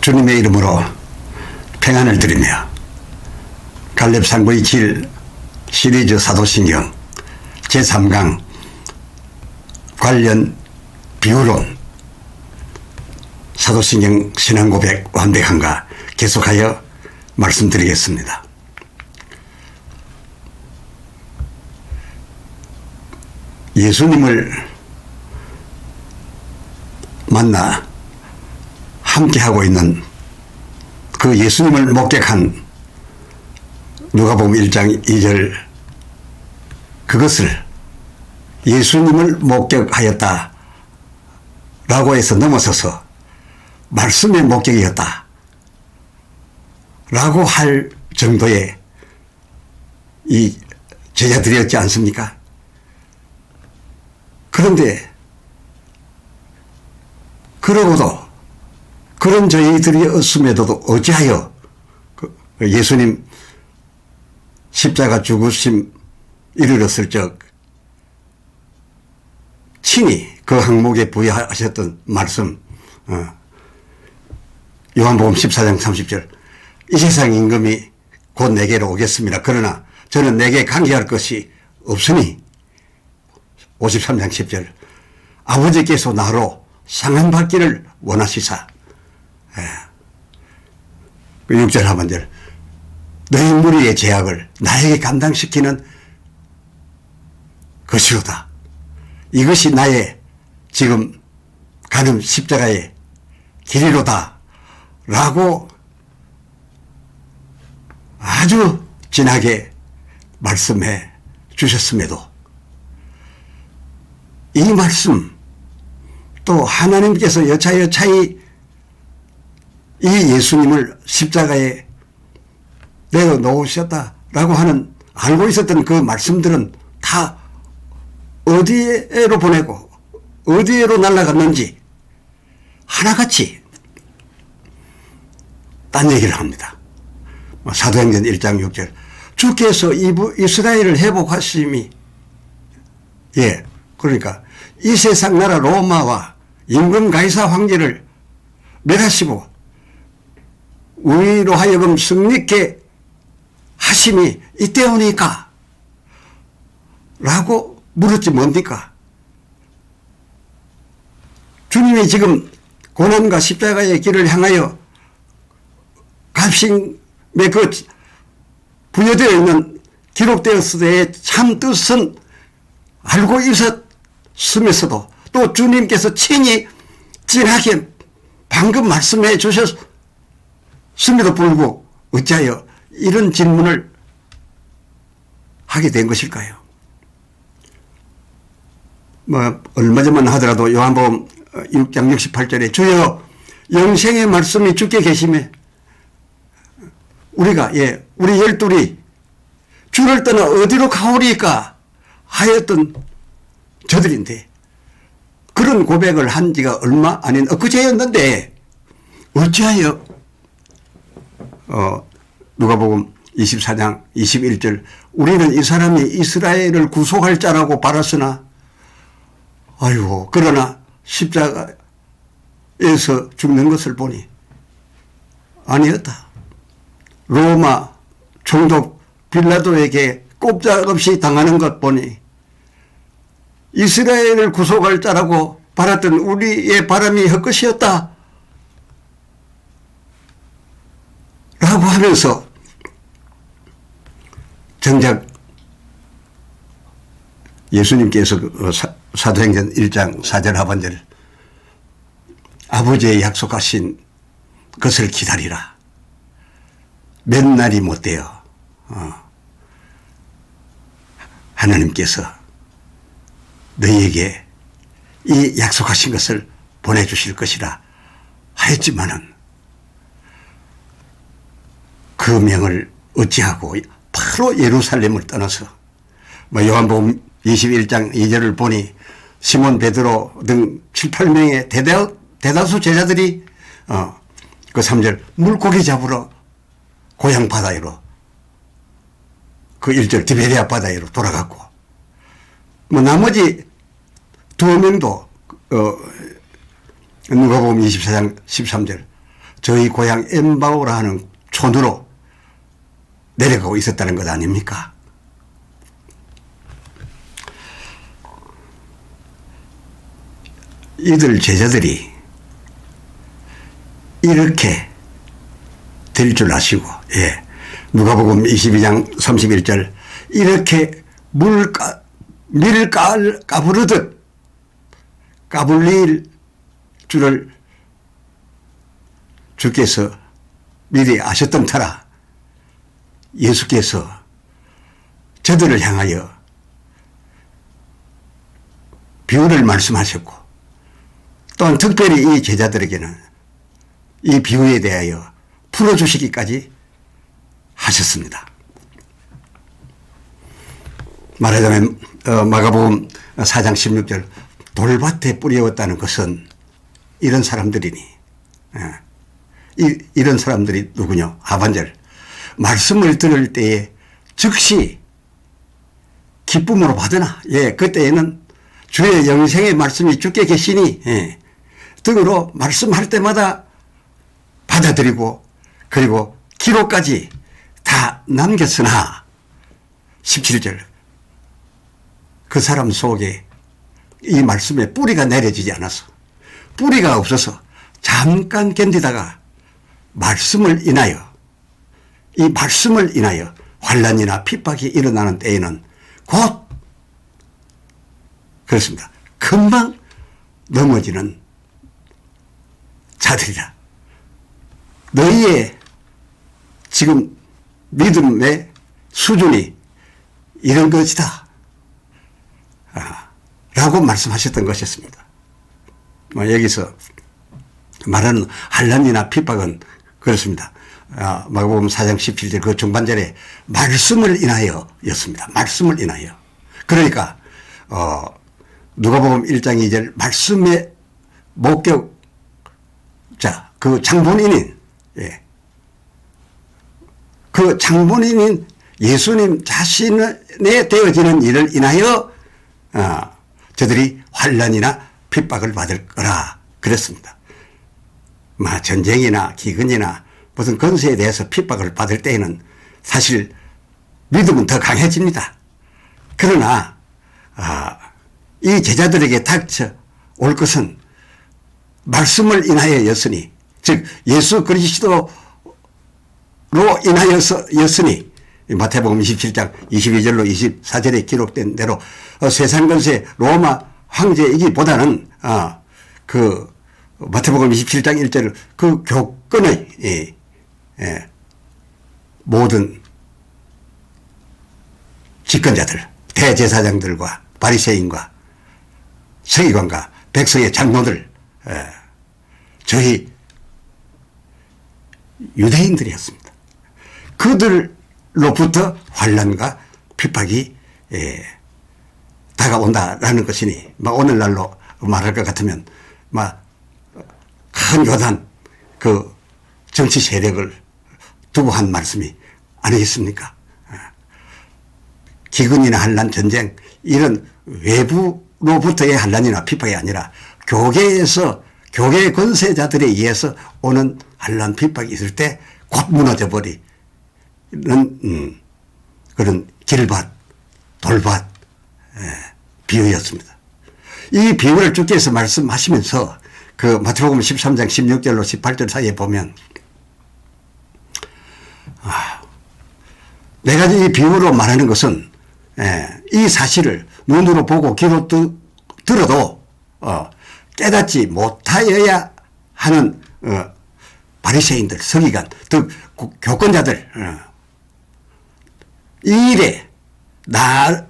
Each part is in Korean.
주님의 이름으로 평안을 드리며 갈렙상고의 길 시리즈 사도신경 제3강 관련 비유론 사도신경 신앙고백 완벽한가 계속하여 말씀드리겠습니다. 예수님을 만나 함께하고 있는 그 예수님을 목격한 누가복음 1장 2절 그것을 예수님을 목격하였다 라고 해서 넘어서서 말씀의 목격이었다 라고 할 정도의 이 제자들이었지 않습니까? 그런데 그러고도 그런 저희들이었음에도 어찌하여 예수님 십자가 죽으심 이르렀을 적 친히 그 항목에 부여하셨던 말씀 요한복음 14장 30절 이 세상 임금이 곧 내게로 오겠습니다. 그러나 저는 내게 강제할 것이 없으니 53장 10절 아버지께서 나로 상함받기를 원하시사 6절 하반절 너희 무리의 죄악을 나에게 감당시키는 것이로다. 이것이 나의 지금 가는 십자가의 길이로다 라고 아주 진하게 말씀해 주셨음에도 이 말씀 또 하나님께서 여차여차히 이 예수님을 십자가에 내어놓으셨다라고 하는 알고 있었던 그 말씀들은 다 어디로 보내고 어디로 날아갔는지 하나같이 딴 얘기를 합니다. 사도행전 1장 6절 주께서 이스라엘을 회복하심이 그러니까 이 세상 나라 로마와 임금 가이사 황제를 멸하시고 우리로 하여금 승리케 하심이 이때오니까 라고 물었지 뭡니까? 주님이 지금 고난과 십자가의 길을 향하여 갑신의 그 부여되어 있는 기록되었을 때의 참 뜻은 알고 있었으면서도 또 주님께서 친히 진하게 방금 말씀해 주셨음에도 불구하고 어찌하여 이런 질문을 하게 된 것일까요? 얼마 전만 하더라도 요한복음 6장 68절에 주여 영생의 말씀이 주께 계시매 우리가 우리 열둘이 주를 떠나 어디로 가오리까 하였던 저들인데 그런 고백을 한 지가 얼마 아닌 엊그제였는데 어찌하여 누가복음 24장 21절 우리는 이 사람이 이스라엘을 구속할 자라고 바랐으나 그러나 십자가에서 죽는 것을 보니 아니었다. 로마 총독 빌라도에게 꼼짝없이 당하는 것 보니 이스라엘을 구속할 자라고 바랐던 우리의 바람이 헛것이었다 라고 하면서 정작 예수님께서 사도행전 1장 4절 하반절 아버지의 약속하신 것을 기다리라. 몇 날이 못 되어 하나님께서 너희에게 이 약속하신 것을 보내주실 것이라 하였지만은 그 명을 어찌하고 바로 예루살렘을 떠나서 요한복음 21장 2절을 보니 시몬 베드로 등 7, 8명의 대다수 제자들이 그 3절 물고기 잡으러 고향 바다로 그 1절 디베리아 바다로 돌아갔고 나머지 2명도 누가복음 24장 13절 저희 고향 엠바오라 하는 촌으로 내려가고 있었다는 것 아닙니까? 이들 제자들이 이렇게 될 줄 아시고, 예. 누가복음 22장 31절, 이렇게 밀을 까부르듯 까불릴 줄을 주께서 미리 아셨던 터라 예수께서 저들을 향하여 비유를 말씀하셨고, 또한 특별히 이 제자들에게는 이 비유에 대하여 풀어주시기까지 하셨습니다. 말하자면 마가복음 4장 16절, 돌밭에 뿌려왔다는 것은 이런 사람들이니, 이런 사람들이 누구냐? 하반절, 말씀을 들을 때에 즉시 기쁨으로 받으나, 예, 그때에는 주의 영생의 말씀이 주께 계시니, 예, 등으로 말씀할 때마다 받아들이고, 그리고 기록까지 다 남겼으나 17절, 그 사람 속에 이 말씀에 뿌리가 내려지지 않아서, 뿌리가 없어서 잠깐 견디다가 말씀을 인하여, 이 말씀을 인하여 환난이나 핍박이 일어나는 때에는 곧 그렇습니다. 금방 넘어지는 자들이라. 너희의 지금 믿음의 수준이 이런 것이다 라고 말씀하셨던 것이었습니다. 여기서 말하는 환난이나 핍박은 그렇습니다. 마가복음 4장 17절 그 중반절에 말씀을 인하여 였습니다. 말씀을 인하여. 그러니까 누가복음 1장 2절 말씀의 목격자, 그 장본인인, 예, 그 장본인인 예수님 자신에 되어지는 일을 인하여 저들이 환난이나 핍박을 받을 거라 그랬습니다. 전쟁이나 기근이나 무슨 권세에 대해서 핍박을 받을 때에는 사실 믿음은 더 강해집니다. 그러나 이 제자들에게 닥쳐올 것은 말씀을 인하여였으니, 즉 예수 그리스도로 인하여서였으니, 마태복음 27장 22절로 24절에 기록된 대로 세상 권세 로마 황제이기보다는 그 마태복음 27장 1절 그 교권의 모든 집권자들, 대제사장들과 바리새인과 서기관과 백성의 장로들, 저희 유대인들이었습니다. 그들로부터 환난과 핍박이 다가온다라는 것이니, 오늘날로 말할 것 같으면 큰 요단 그 정치 세력을 두고 한 말씀이 아니겠습니까? 기근이나 환난, 전쟁, 이런 외부로부터의 환난이나 핍박이 아니라 교계에서, 교계 권세자들에 의해서 오는 환난, 핍박이 있을 때 곧 무너져 버리는 그런 길밭, 돌밭 비유였습니다. 이 비유를 주께서 말씀하시면서 그 마태복음 13장 16절로 18절 사이에 보면, 내가 이 비유로 말하는 것은 이 사실을 눈으로 보고 귀로 들어도 깨닫지 못하여야 하는 바리새인들, 서기관, 즉 교권자들, 이 일에 나를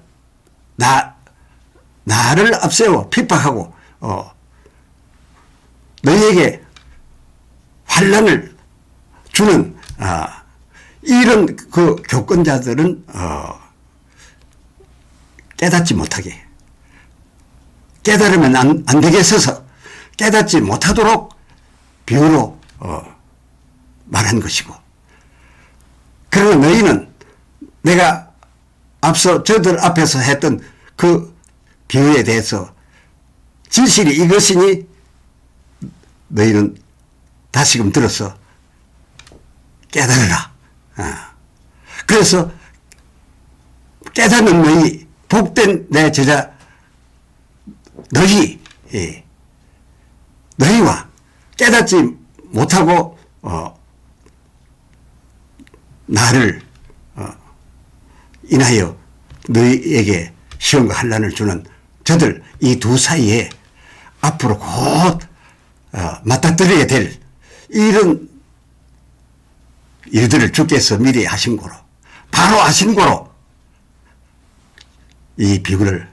앞세워 핍박하고 너희에게 환난을 주는 이런 그 교권자들은 깨닫지 못하게, 깨달으면 안 되겠어서 깨닫지 못하도록 비유로 말한 것이고, 그러나 너희는 내가 앞서 저들 앞에서 했던 그 비유에 대해서 진실이 이것이니 너희는 다시금 들어서 깨달으라. 그래서 깨닫는 너희, 복된 내 제자 너희, 너희와 깨닫지 못하고 나를 인하여 너희에게 시험과 환난을 주는 저들, 이 두 사이에 앞으로 곧 맞닥뜨려야 될 이런 일들을 주께서 미리 하신 거로, 바로 하신 거로 이 비유를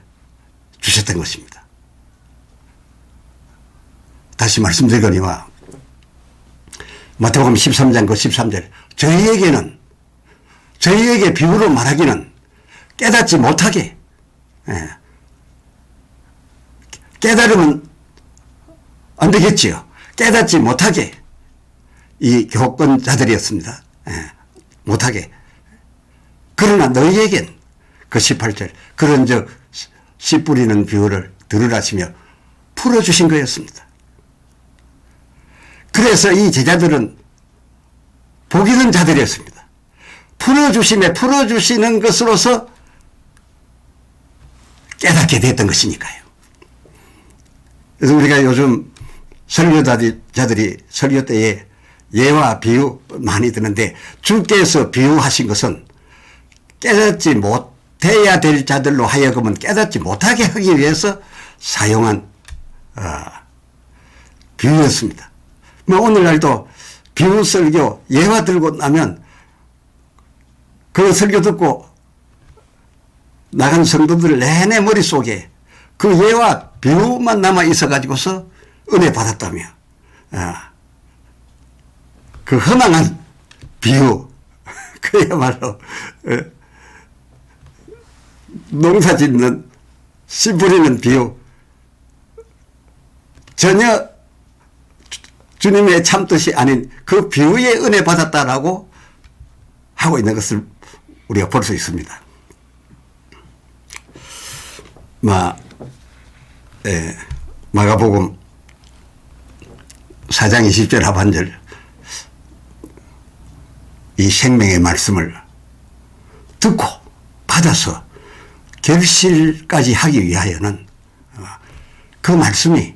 주셨던 것입니다. 다시 말씀드리거니와 마태복음 13장 그 13절, 저희에게 비유로 말하기는 깨닫지 못하게, 깨달으면 안 되겠지요. 깨닫지 못하게 이 교권자들이었습니다. 못하게. 그러나 너희에겐 그 18절, 그런즉 씨 뿌리는 비유를 들으라시며 풀어주신 거였습니다. 그래서 이 제자들은 복 있는 자들이었습니다. 풀어주시는 것으로서 깨닫게 됐던 것이니까요. 그래서 우리가 요즘 설교자들이 설교 때에 예와 비유 많이 듣는데, 주께서 비유하신 것은 깨닫지 못해야 될 자들로 하여금은 깨닫지 못하게 하기 위해서 사용한 비유였습니다. 뭐 오늘날도 비유 설교 예화 들고 나면 그 설교 듣고 나간 성도들 내내 머릿속에 그 예와 비유만 남아 있어 가지고서 은혜 받았다며, 그 허망한 비유, 그야말로 농사 짓는 씨 뿌리는 비유, 전혀 주님의 참뜻이 아닌 그 비유에 은혜 받았다라고 하고 있는 것을 우리가 볼 수 있습니다. 마가복음 4장 20절 하반절, 이 생명의 말씀을 듣고 받아서 결실까지 하기 위하여는 그 말씀이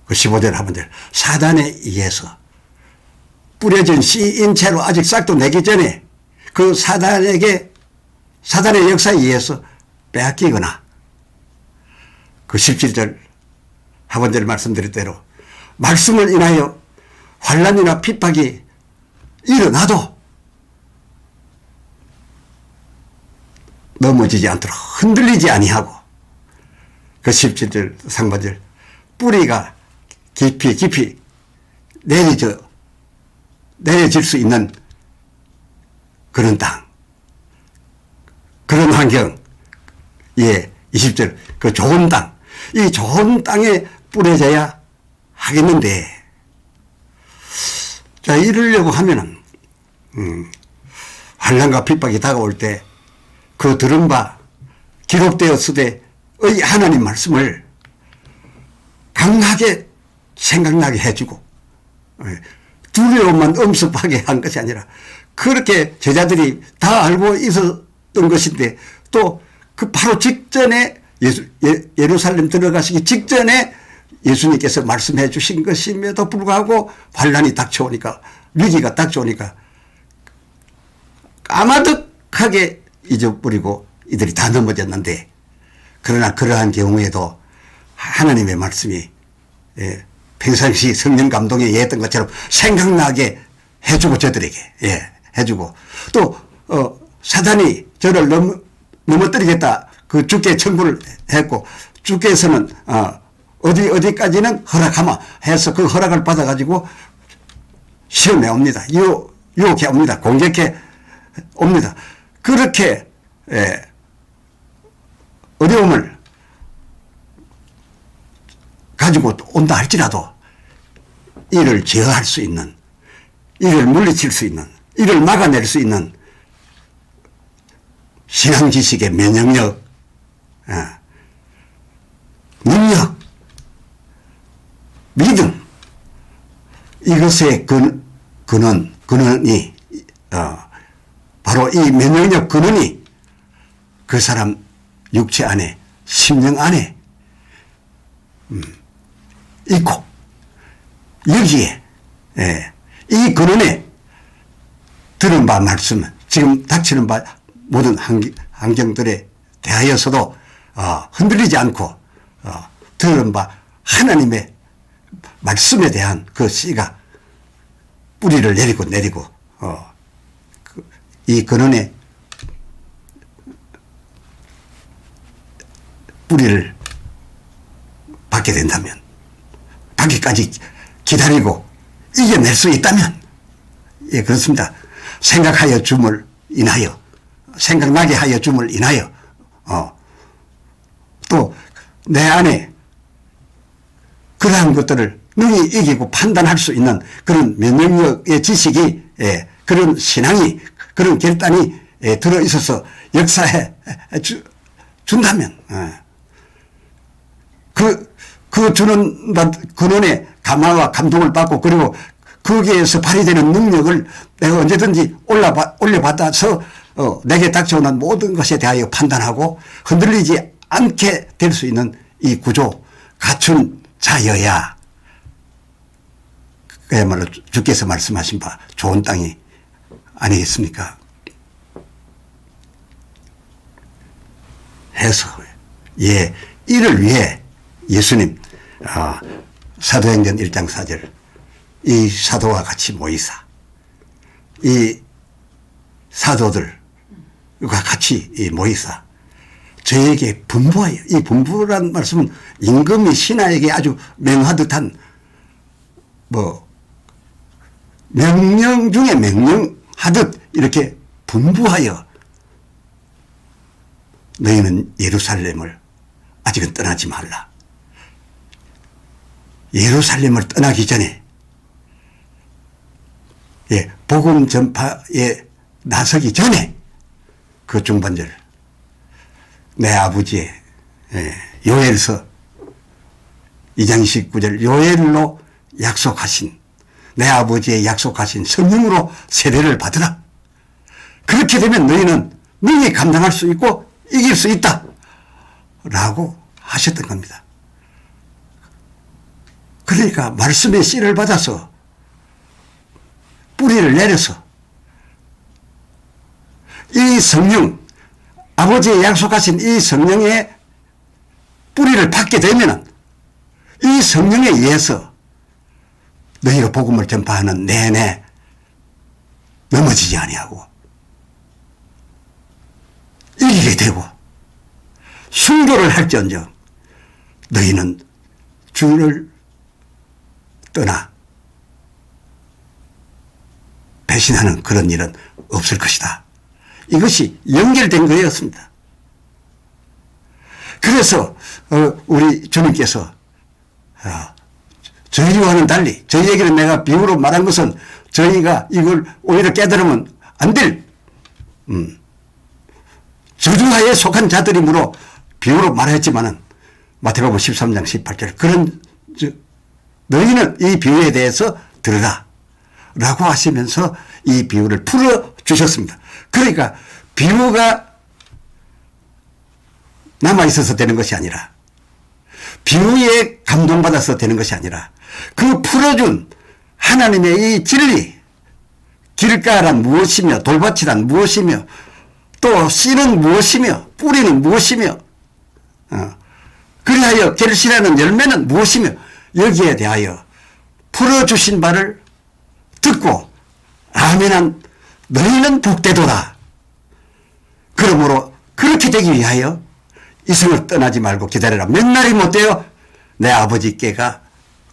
그 15절 하반절, 사단에 의해서 뿌려진 씨인 채로 아직 싹도 내기 전에 그 사단의 역사에 의해서 빼앗기거나, 그 17절 하반절 말씀드린 대로 말씀을 인하여 환난이나 핍박이 일어나도 넘어지지 않도록 흔들리지 아니하고, 그 17절 상반절, 뿌리가 깊이 내려질 수 있는 그런 땅, 그런 환경, 20절 그 좋은 땅, 이 좋은 땅에 뿌려져야 하겠는데, 자, 이러려고 하면은 환난과 핍박이 다가올 때 그 들은 바 기록되었으되 의 하나님 말씀을 강하게 생각나게 해주고, 두려움만 엄습하게 한 것이 아니라 그렇게 제자들이 다 알고 있었던 것인데, 또 그 바로 직전에 예루살렘 들어가시기 직전에 예수님께서 말씀해 주신 것임에도 불구하고 환난이 닥쳐오니까, 위기가 닥쳐오니까 까마득하게 잊어버리고 이들이 다 넘어졌는데, 그러나 그러한 경우에도 하나님의 말씀이 평상시 성령 감동에 예했던 것처럼 생각나게 해주고, 저들에게 해주고, 또 사단이 저를 넘어뜨리겠다, 그 주께 청구를 했고, 주께서는 어디까지는 허락하마 해서 그 허락을 받아가지고 시험해 옵니다. 유혹해 옵니다. 공격해 옵니다. 그렇게 어려움을 가지고 온다 할지라도 이를 제어할 수 있는, 이를 물리칠 수 있는, 이를 막아낼 수 있는 신앙 지식의 면역력, 능력, 믿음, 이것의 근원, 근원이 바로 이 면역력 근원이 그 사람 육체 안에 심령 안에 있고 여기에 이 근원에 들은 바 말씀 지금 닥치는 바 모든 환경들에 대하여서도 흔들리지 않고 들은 바 하나님의 말씀에 대한 그 씨가 뿌리를 내리고 이 근원에 뿌리를 받게 된다면, 받기까지 기다리고 이겨낼 수 있다면, 예, 그렇습니다. 생각하여 줌을 인하여, 생각나게 하여 줌을 인하여, 또 내 안에 그러한 것들을 능히 이기고 판단할 수 있는 그런 면역력의 지식이, 예, 그런 신앙이, 그런 결단이 들어있어서 역사해 준다면, 그 주는 근원의 감화와 감동을 받고, 그리고 거기에서 발휘되는 능력을 내가 언제든지 올려받아서 내게 닥쳐오는 모든 것에 대하여 판단하고 흔들리지 않게 될 수 있는 이 구조 갖춘 자여야 그야말로 주께서 말씀하신 바 좋은 땅이 아니겠습니까? 해서 예, 이를 위해 예수님 사도행전 1장 4절 이 사도와 같이 모이사 이 사도들과 같이 모이사 저에게 분부하여, 이 분부란 말씀은 임금이 신하에게 아주 명하듯한 명령 중에 명령하듯 이렇게 분부하여 너희는 예루살렘을 아직은 떠나지 말라. 예루살렘을 떠나기 전에, 예, 복음 전파에 나서기 전에 그 중반절 내 아버지의 요엘서 2장 19절 요엘로 약속하신 내 아버지의 약속하신 성령으로 세례를 받으라. 그렇게 되면 너희는 능히 감당할 수 있고 이길 수 있다 라고 하셨던 겁니다. 그러니까 말씀의 씨를 받아서 뿌리를 내려서 이 성령, 아버지의 약속하신 이 성령의 뿌리를 받게 되면 이 성령에 의해서 너희가 복음을 전파하는 내내 넘어지지 아니하고 이기게 되고 순교를 할지언정 너희는 주를 떠나 배신하는 그런 일은 없을 것이다. 이것이 연결된 거였습니다. 그래서 우리 주님께서 저희와는 달리 저희에게는 내가 비유로 말한 것은 저희가 이걸 오히려 깨달으면 안 될 저주하에 속한 자들이므로 비유로 말했지만은 마태복음 13장 18절 그런 너희는 이 비유에 대해서 들으라 라고 하시면서 이 비유를 풀어주셨습니다. 그러니까 비유가 남아있어서 되는 것이 아니라 비유에 감동받아서 되는 것이 아니라 그 풀어준 하나님의 이 진리 길가란 무엇이며 돌밭이란 무엇이며 또 씨는 무엇이며 뿌리는 무엇이며 그리하여 결실하는 열매는 무엇이며 여기에 대하여 풀어주신 바를 듣고 아멘한 너희는 복되도다. 그러므로 그렇게 되기 위하여 이 성을 떠나지 말고 기다려라. 몇 날이 못되어 내 아버지께가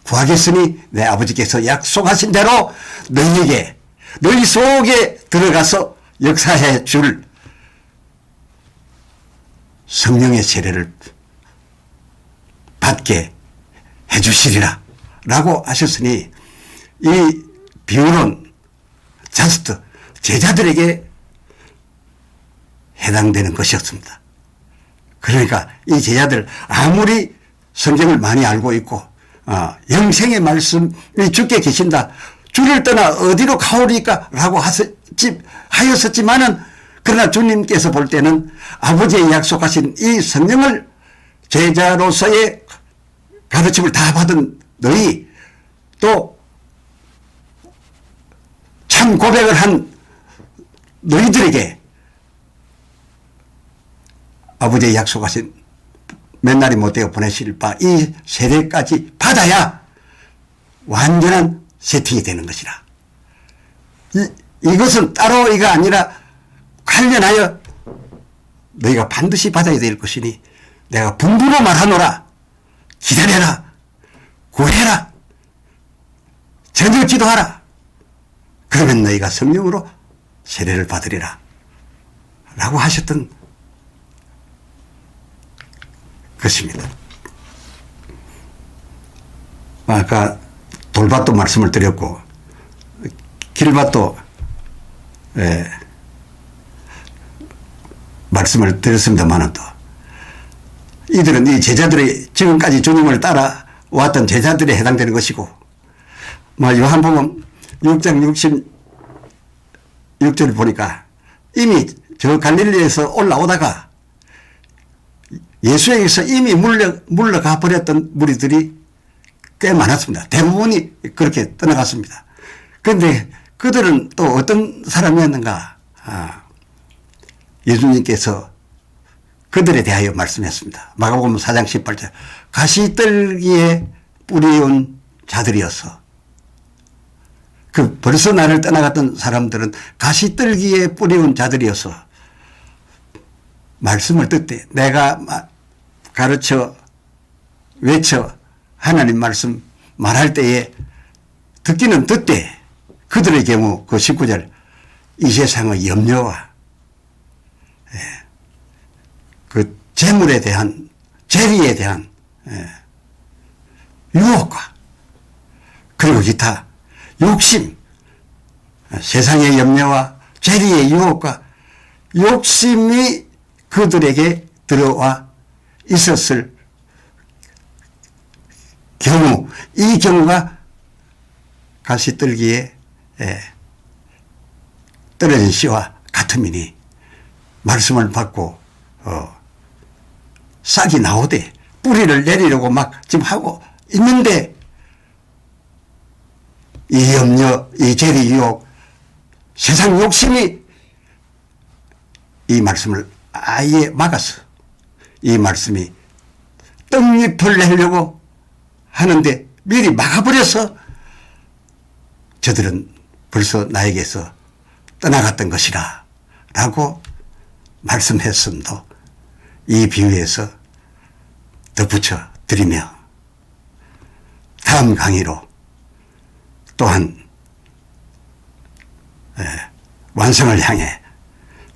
구하겠으니 내 아버지께서 약속하신 대로 너희에게 너희 속에 들어가서 역사해 줄 성령의 세례를 받게 해 주시리라 라고 하셨으니 이 비유는 자스트 제자들에게 해당되는 것이었습니다. 그러니까 이 제자들 아무리 성경을 많이 알고 있고 영생의 말씀이 주께 계신다. 주를 떠나 어디로 가오리까 라고 하였었지만은 그러나 주님께서 볼 때는 아버지의 약속하신 이 성령을 제자로서의 가르침을 다 받은 너희 또 참 고백을 한 너희들에게 아버지의 약속하신 몇 날이 못되어 보내실 바 이 세례까지 받아야 완전한 세팅이 되는 것이라. 이것은 따로 이가 아니라 관련하여 너희가 반드시 받아야 될 것이니 내가 분부로 말하노라. 기다려라. 구해라. 저녁 기도하라. 그러면 너희가 성령으로 세례를 받으리라. 라고 하셨던 것입니다. 아까 돌밭도 말씀을 드렸고 길밭도 말씀을 드렸습니다만 또 이들은 이 제자들이 지금까지 주님을 따라왔던 제자들에 해당되는 것이고 요한복음 6장 66절 보니까 이미 저 갈릴리에서 올라오다가 예수에게서 이미 물러가 버렸던 무리들이 꽤 많았습니다. 대부분이 그렇게 떠나갔습니다. 그런데 그들은 또 어떤 사람이었는가? 예수님께서 그들에 대하여 말씀했습니다. 마가복음 4장 18절 가시떨기에 뿌리온 자들이어서 벌써 나를 떠나갔던 사람들은 가시떨기에 뿌리온 자들이어서 말씀을 듣되 내가 가르쳐 외쳐 하나님 말씀 말할 때에 듣기는 듣되 그들의 경우 그 19절 이 세상의 염려와 그 재물에 대한 재리에 대한 유혹과 그리고 기타 욕심 세상의 염려와 재리의 유혹과 욕심이 그들에게 들어와 있었을 경우 이 경우가 가시떨기에 떨어진 씨와 같음이니 말씀을 받고 싹이 나오되 뿌리를 내리려고 막 지금 하고 있는데 이 염려, 이 재리 유혹, 세상 욕심이 이 말씀을 아예 막았어. 이 말씀이 떡잎을 내려고 하는데 미리 막아버려서 저들은 벌써 나에게서 떠나갔던 것이라 라고 말씀했음도 이 비유에서 덧붙여 드리며 다음 강의로 또한 완성을 향해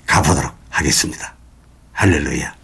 가보도록 하겠습니다. 할렐루야.